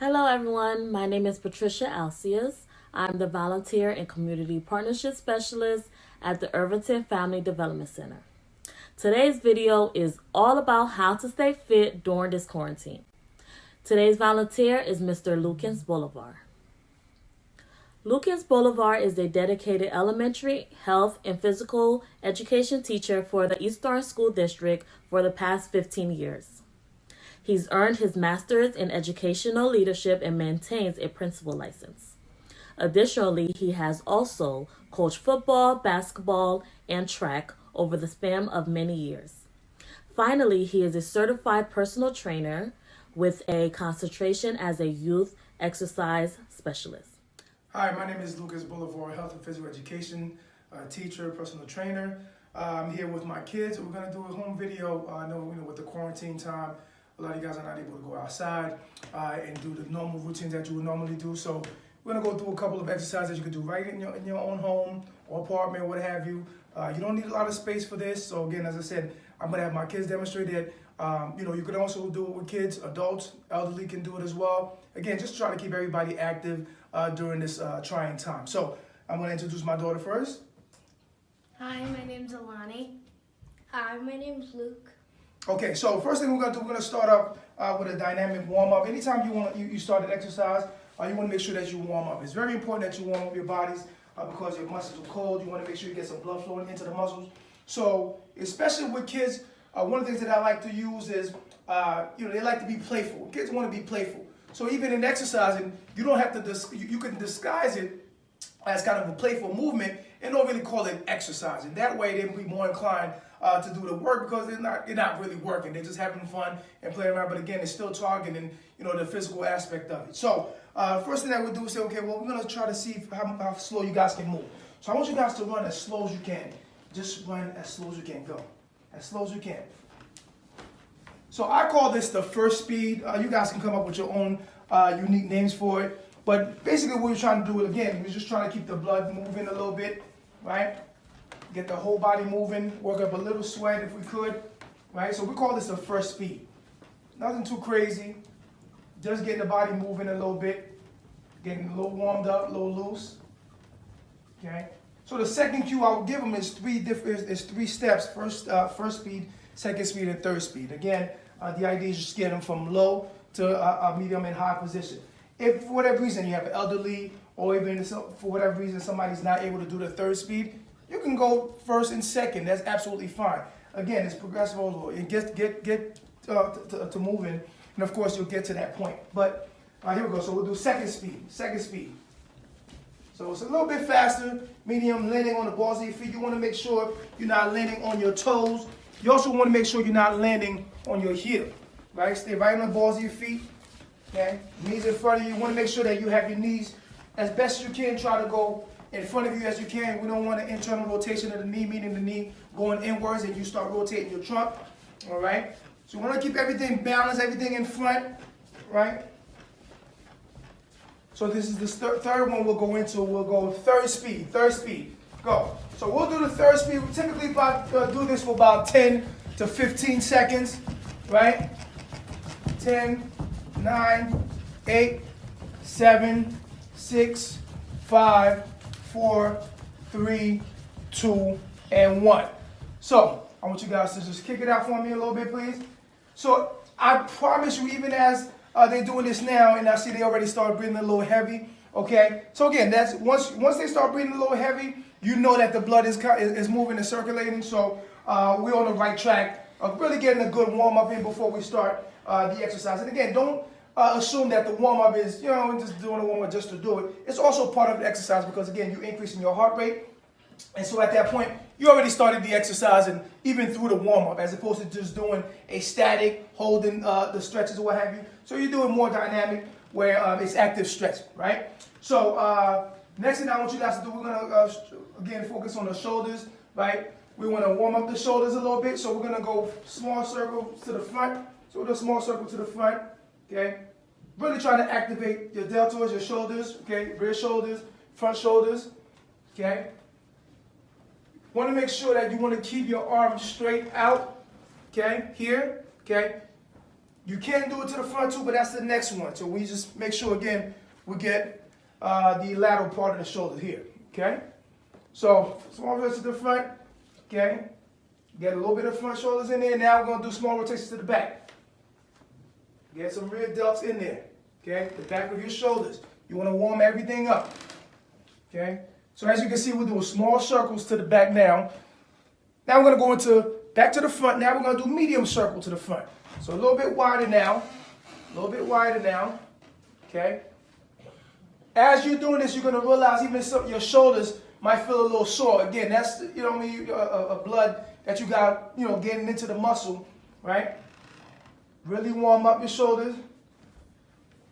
Hello, everyone. My name is Patricia Alcius. I'm the Volunteer and Community Partnership Specialist at the Irvington Family Development Center. Today's video is all about how to stay fit during this quarantine. Today's volunteer is Mr. Lucas Bolivar. Lucas Bolivar is a dedicated elementary, health, and physical education teacher for the Eastern School District for the past 15 years. He's earned his master's in educational leadership and maintains a principal license. Additionally, he has also coached football, basketball, and track over the span of many years. Finally, he is a certified personal trainer with a concentration as a youth exercise specialist. Hi, my name is Lucas Bolivar, health and physical education teacher, personal trainer. I'm here with my kids. We're going to do a home video. I know with the quarantine time, a lot of you guys are not able to go outside and do the normal routines that you would normally do. So we're going to go through a couple of exercises you can do right in your own home or apartment, what have you. You don't need a lot of space for this. So again, as I said, I'm going to have my kids demonstrate that. You can also do it with kids, adults, elderly can do it as well. Again, just try to keep everybody active during this trying time. So I'm going to introduce my daughter first. Hi, my name's Alani. Hi, my name's Luke. Okay, so first thing we're going to do, we're going to start up with a dynamic warm-up. Anytime you start an exercise, you want to make sure that you warm up. It's very important that you warm up your bodies because your muscles are cold. You want to make sure you get some blood flowing into the muscles. So especially with kids, one of the things that I like to use is, they like to be playful. Kids want to be playful. So even in exercising, you don't have to, you can disguise it as kind of a playful movement and don't really call it exercising. That way they'll be more inclined to do the work because they're not really working. They're just having fun and playing around. But again, it's still targeting, the physical aspect of it. So first thing that we'll do is say, okay, well, we're going to try to see how slow you guys can move. So I want you guys to run as slow as you can. Just run as slow as you can. Go. As slow as you can. So I call this the first speed. You guys can come up with your own unique names for it. But basically what we're trying to do, again, we're just trying to keep the blood moving a little bit, right? Get the whole body moving, work up a little sweat if we could, right? So we call this the first speed. Nothing too crazy. Just getting the body moving a little bit, getting a little warmed up, a little loose, okay? So the second cue I will give them is three steps. First speed, second speed, and third speed. Again, the idea is just get them from low to a medium and high position. If for whatever reason you have an elderly or even for whatever reason somebody's not able to do the third speed, you can go first and second. That's absolutely fine. Again, it's progressive overload. It get to moving, and of course you'll get to that point. But here we go. So we'll do second speed. Second speed. So it's a little bit faster, medium, landing on the balls of your feet. You want to make sure you're not landing on your toes. You also want to make sure you're not landing on your heel, right? Stay right on the balls of your feet, okay? Knees in front of you. You want to make sure that you have your knees as best you can. Try to go in front of you as you can. We don't want an internal rotation of the knee, meaning the knee going inwards and you start rotating your trunk, all right? So we want to keep everything balanced, everything in front, right? So this is the third one we'll go into. We'll go third speed, go. So we'll do the third speed. We typically do this for about 10 to 15 seconds, right? 10, 9, 8, 7, 6, 5, 4, 3, 2, and 1. So I want you guys to just kick it out for me a little bit, please. So I promise you, even as they're doing this now, and I see they already started breathing a little heavy. Okay, so again, that's once they start breathing a little heavy, you know that the blood is moving and circulating. So we're on the right track of really getting a good warm up in before we start the exercise. And again, don't assume that the warm up is just doing a warm up just to do it. It's also part of the exercise because again, you're increasing your heart rate. And so at that point, you already started the exercise and even through the warm-up as opposed to just doing a static, holding the stretches or what have you. So you're doing more dynamic where it's active stretching, right? So next thing I want you guys to do, we're going to, again, focus on the shoulders, right? We want to warm up the shoulders a little bit. So we're going to go small circle to the front. So we'll do a small circle to the front, okay? Really trying to activate your deltoids, your shoulders, okay? Rear shoulders, front shoulders, okay? Want to make sure that you want to keep your arms straight out, okay, here, okay? You can do it to the front too, but that's the next one. So we just make sure, again, we get the lateral part of the shoulder here, okay? So small rotations to the front, okay? Get a little bit of front shoulders in there. Now we're going to do small rotations to the back. Get some rear delts in there, okay? The back of your shoulders. You want to warm everything up, okay? So as you can see, we're doing small circles to the back now. Now we're going to go into back to the front. Now we're going to do medium circle to the front. So a little bit wider now, okay? As you're doing this, you're going to realize even your shoulders might feel a little sore. Again, that's, you know what I mean, a blood that you got, you know, getting into the muscle, right? Really warm up your shoulders.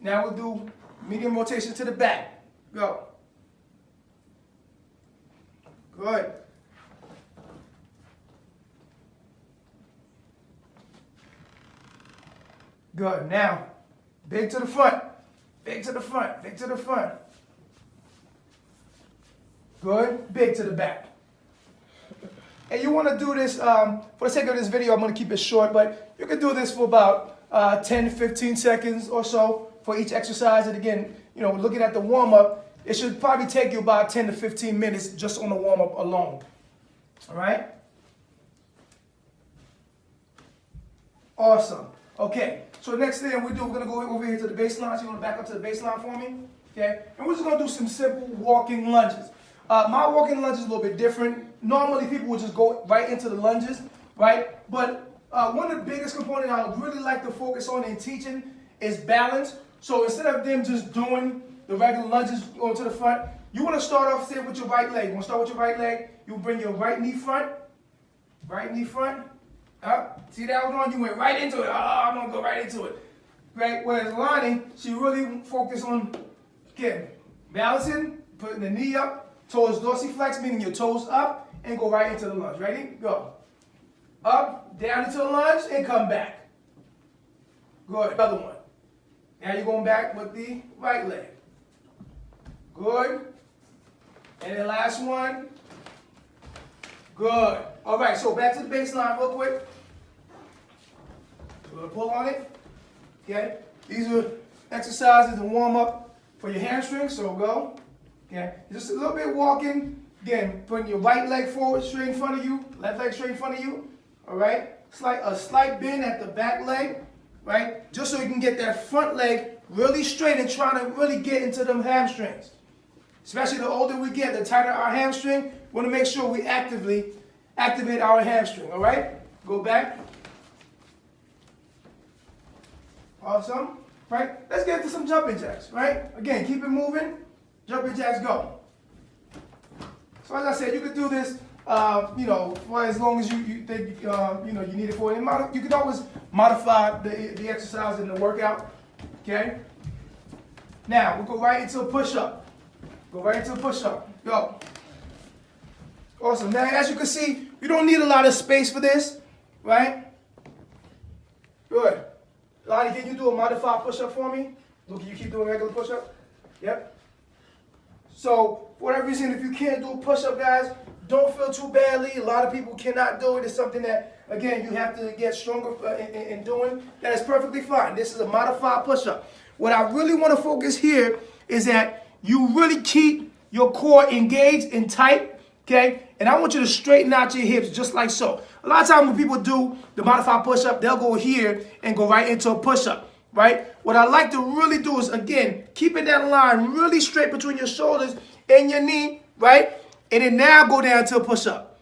Now we'll do medium rotation to the back. Go. Good. Good. Now, big to the front. Big to the front. Big to the front. Good. Big to the back. And you want to do this, for the sake of this video, I'm going to keep it short, but you can do this for about 10 to 15 seconds or so for each exercise. And again, you know, looking at the warm-up, it should probably take you about 10 to 15 minutes just on the warm-up alone. All right? Awesome. Okay, so the next thing we're going to go over here to the baseline. So you want to back up to the baseline for me? Okay? And we're just going to do some simple walking lunges. My walking lunge is a little bit different. Normally, people would just go right into the lunges, right? But one of the biggest components I would really like to focus on in teaching is balance. So instead of them just doing the regular lunges going to the front, you want to start off, say, with your right leg. You want to start with your right leg. You bring your right knee front, up. See that was on? You went right into it. I'm going to go right into it. Right? Whereas Lonnie, she really focused on, again, balancing, putting the knee up, toes dorsiflex, meaning your toes up, and go right into the lunge. Ready? Go. Up, down into the lunge, and come back. Good. Another one. Now you're going back with the right leg. Good. And the last one. Good. All right, so back to the baseline real quick. We're going to pull on it. Okay? These are exercises to warm up for your hamstrings, so go. Okay? Just a little bit walking. Again, putting your right leg forward straight in front of you, left leg straight in front of you. All right? A slight bend at the back leg, right? Just so you can get that front leg really straight and trying to really get into them hamstrings. Especially the older we get, the tighter our hamstring, we want to make sure we activate our hamstring, all right? Go back. Awesome. Right? Let's get into some jumping jacks, right? Again, keep it moving. Jumping jacks, go. So as I said, you could do this, you know, for as long as you think, you know, you need it for it. You can always modify the exercise in the workout, okay? Now, we'll go right into a push-up. Go right into a push-up. Go. Awesome. Now, as you can see, you don't need a lot of space for this, right? Good. Lonnie, can you do a modified push-up for me? Look, can you keep doing regular push-up? Yep. So, for whatever reason, if you can't do a push-up, guys, don't feel too badly. A lot of people cannot do it. It's something that, again, you have to get stronger in doing. That is perfectly fine. This is a modified push-up. What I really want to focus here is that you really keep your core engaged and tight, okay? And I want you to straighten out your hips just like so. A lot of times when people do the modified push-up, they'll go here and go right into a push-up, right? What I like to really do is, again, keeping that line really straight between your shoulders and your knee, right? And then now go down to a push-up.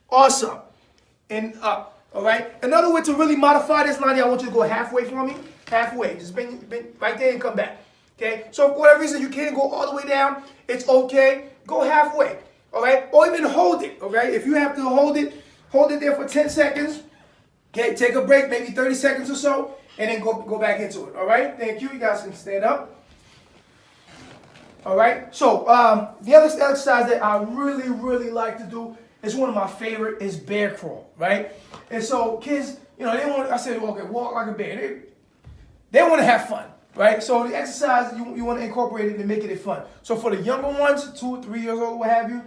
Awesome. And up, all right? Another way to really modify this, Lonnie, I want you to go halfway for me. Halfway. Just bring right there and come back. Okay? So for whatever reason you can't go all the way down, it's okay. Go halfway. All right? Or even hold it. All right? If you have to hold it there for 10 seconds. Okay? Take a break, maybe 30 seconds or so, and then go back into it. All right? Thank you. You guys can stand up. All right? So the other exercise that I really, really like to do is one of my favorite is bear crawl. Right? And so kids, you know, I said, okay, walk like a bear. They want to have fun, right? So the exercise, you want to incorporate it and make it fun. So for the younger ones, 2 or 3 years old, what have you,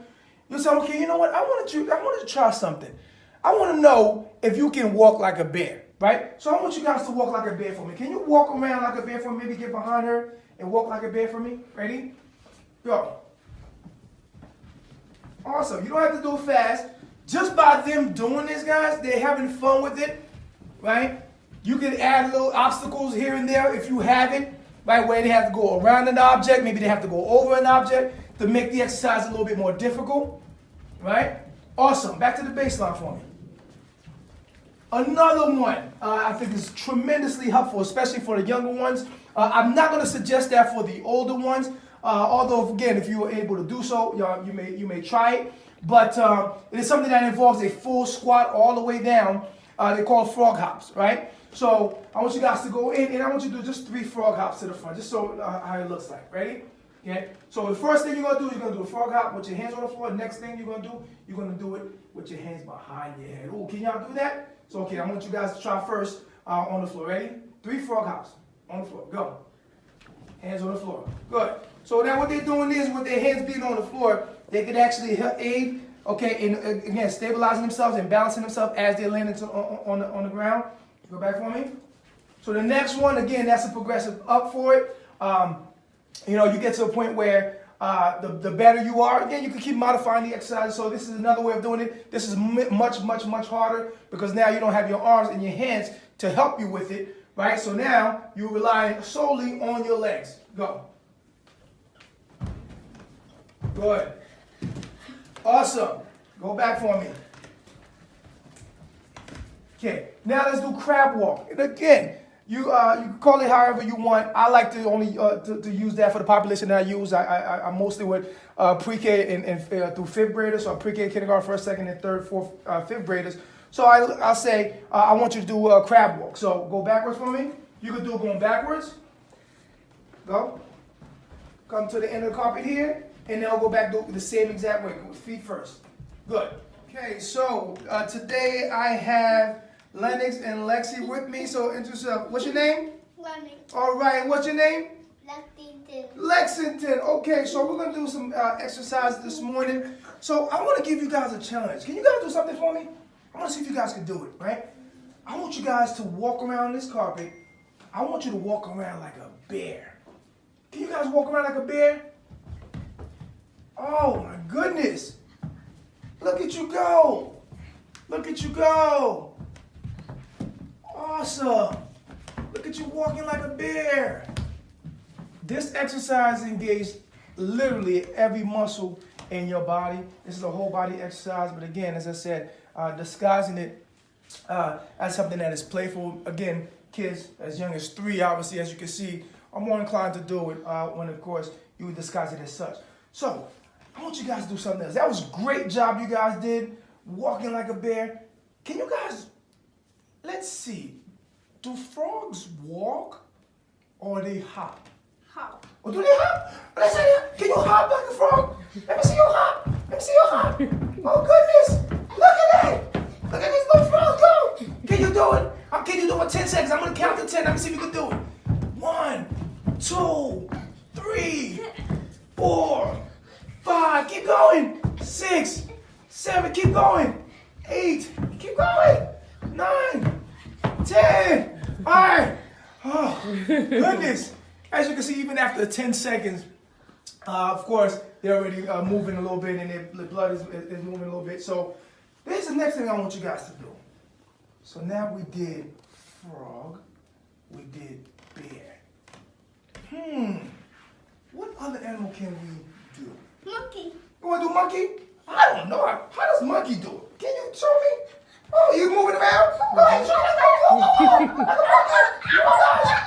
you say, okay, you know what? I want to try something. I want to know if you can walk like a bear. right? So I want you guys to walk like a bear for me. Can you walk around like a bear for me? Maybe get behind her and walk like a bear for me. Ready? Go. Awesome. You don't have to do it fast. Just by them doing this, guys, they're having fun with it, right? You can add little obstacles here and there if you have it, right? Where they have to go around an object, maybe they have to go over an object to make the exercise a little bit more difficult, right? Awesome. Back to the baseline for me. Another one I think is tremendously helpful, especially for the younger ones. I'm not going to suggest that for the older ones, although again, if you were able to do so, you may try it. But it is something that involves a full squat all the way down. They're called frog hops, right? So I want you guys to go in, and I want you to do just 3 frog hops to the front, just so how it looks like. Ready? Okay. So the first thing you're gonna do is you're gonna do a frog hop with your hands on the floor. Next thing you're gonna do it with your hands behind your head. Oh, can y'all do that? So okay, I want you guys to try first on the floor. Ready? 3 frog hops on the floor. Go. Hands on the floor. Good. So now what they're doing is, with their hands being on the floor, they can actually aid, okay, in again stabilizing themselves and balancing themselves as they're landing on the ground. Go back for me. So the next one, again, that's a progressive up for it. You get to a point where the better you are, again, you can keep modifying the exercise. So this is another way of doing it. This is much harder because now you don't have your arms and your hands to help you with it, right? So now you rely solely on your legs. Go. Good. Awesome. Go back for me. Okay, now let's do crab walk. And again, you can call it however you want. I like to only to use that for the population that I use. I'm mostly with pre-K and through 5th graders, so pre-K, kindergarten, 1st, 2nd, and 3rd, 4th, 5th graders. So I'll say I want you to do a crab walk. So go backwards for me. You can do it going backwards. Go. Come to the end of the carpet here, and then I'll go back do the same exact way. Go with feet first. Good. Okay, so today I have Lennox and Lexi with me. So introduce yourself. What's your name? Lennox. All right. What's your name? Lexington. Lexington. Okay, so we're gonna do some exercise this morning. So I want to give you guys a challenge. Can you guys do something for me? I want to see if you guys can do it. Right? I want you guys to walk around this carpet. I want you to walk around like a bear. Can you guys walk around like a bear? Oh my goodness! Look at you go! Look at you go! Awesome! Look at you walking like a bear. This exercise engages literally every muscle in your body. This is a whole body exercise, but again, as I said, disguising it as something that is playful. Again, kids as young as 3, obviously, as you can see, are more inclined to do it when, of course, you would disguise it as such. So, I want you guys to do something else. That was a great job you guys did, walking like a bear. Can you guys, let's see, do frogs walk or they hop? Hop. Or do they hop? Let's see, can you hop like a frog? Let me see you hop. Let me see you hop. Oh goodness, look at that. Look at these little frogs go. Can you do it? Can you do it 10 seconds? I'm gonna count to 10. Let me see if you can do it. 1, 2, 3, 4, 5, keep going. 6, 7, keep going. 8, keep going. 9, 10. All right. Oh, goodness. As you can see, even after 10 seconds, of course, they're already moving a little bit and their blood is moving a little bit. So this is the next thing I want you guys to do. So now we did frog, we did bear. What other animal can we do? Monkey. You want to do monkey? I don't know. How does monkey do it? Can you show me? Oh, you moving around? Go ahead, show me. Oh my gosh.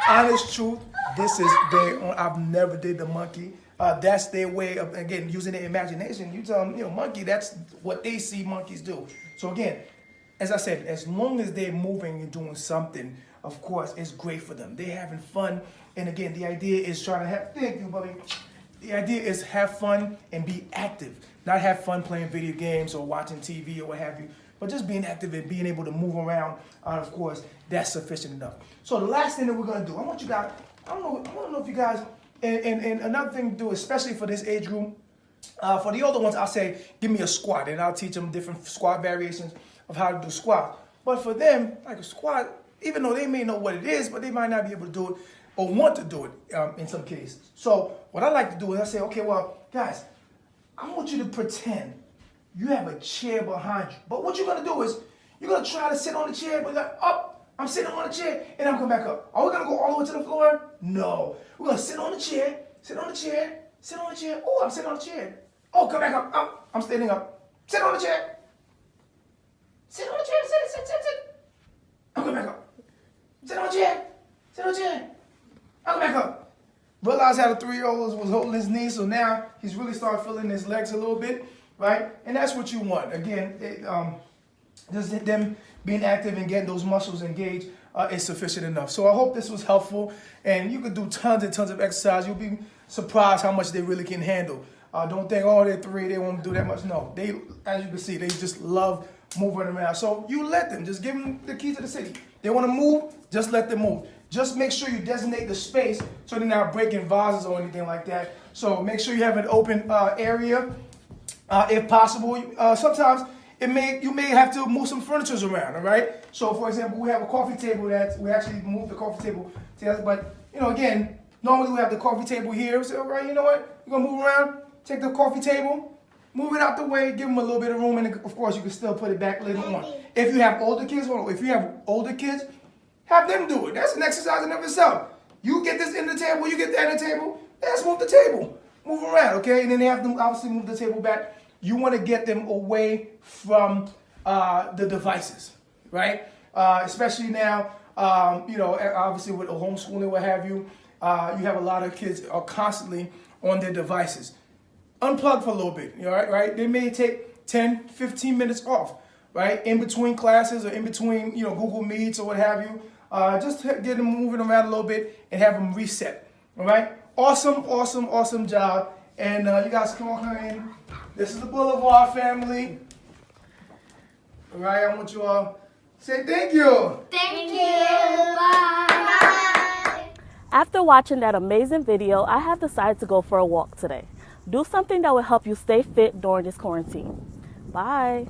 Honest truth, this is their own. I've never did the monkey. That's their way of, again, using their imagination. You tell them, monkey, that's what they see monkeys do. So again, as I said, as long as they're moving and doing something, of course, it's great for them. They're having fun. And again, the idea is trying to have, thank you, buddy. The idea is have fun and be active. Not have fun playing video games or watching TV or what have you, but just being active and being able to move around, of course, that's sufficient enough. So the last thing that we're going to do, I want you guys, I want to know if you guys, and another thing to do, especially for this age group, For the older ones, I'll say, give me a squat, and I'll teach them different squat variations of how to do squats. But for them, like a squat, even though they may know what it is, but they might not be able to do it or want to do it in some cases. So what I like to do is I say, okay, well, guys, I want you to pretend you have a chair behind you. But what you're going to do is you're going to try to sit on the chair, but like, up, I'm sitting on the chair, and I'm coming back up. Are we going to go all the way to the floor? No. We're going to sit on the chair, sit on the chair, sit on the chair. Oh, I'm sitting on the chair. Oh, come back up. I'm standing up. Sit on the chair. Sit on the chair. Sit. I'm coming back up. Sit on the chair. Sit on the chair. I'm coming back up. Realized how the 3-year-old was holding his knee, so now he's really started feeling his legs a little bit, right? And that's what you want. Again, just them being active and getting those muscles engaged is sufficient enough. So I hope this was helpful, and you could do tons and tons of exercise. You'll be surprised how much they really can handle. Don't think, oh, they're 3, they won't do that much. No, they, as you can see, they just love moving around. So you let them, just give them the key to the city. They want to move, just let them move. Just make sure you designate the space so they're not breaking vases or anything like that. So make sure you have an open area, if possible. Sometimes you may have to move some furniture around, all right? So for example, we have a coffee table that we actually move the coffee table together. But, again, normally we have the coffee table here. So, all right, you know what? You're going to move around. Take the coffee table, move it out the way, give them a little bit of room, and of course you can still put it back later on. If you have older kids, have them do it. That's an exercise in of itself. You get this in the table, you get that in the table, let's move the table. Move around, okay? And then they have to obviously move the table back. You want to get them away from the devices, right? Especially now, obviously with homeschooling, what have you, you have a lot of kids are constantly on their devices. Unplug for a little bit, right? They may take 10, 15 minutes off, right? In between classes or in between, Google Meets or what have you. Just get them moving around a little bit and have them reset, all right? Awesome job. And you guys come on in. This is the Boulevard family. All right, I want you all to say thank you. Thank you. Bye. After watching that amazing video, I have decided to go for a walk today. Do something that will help you stay fit during this quarantine. Bye.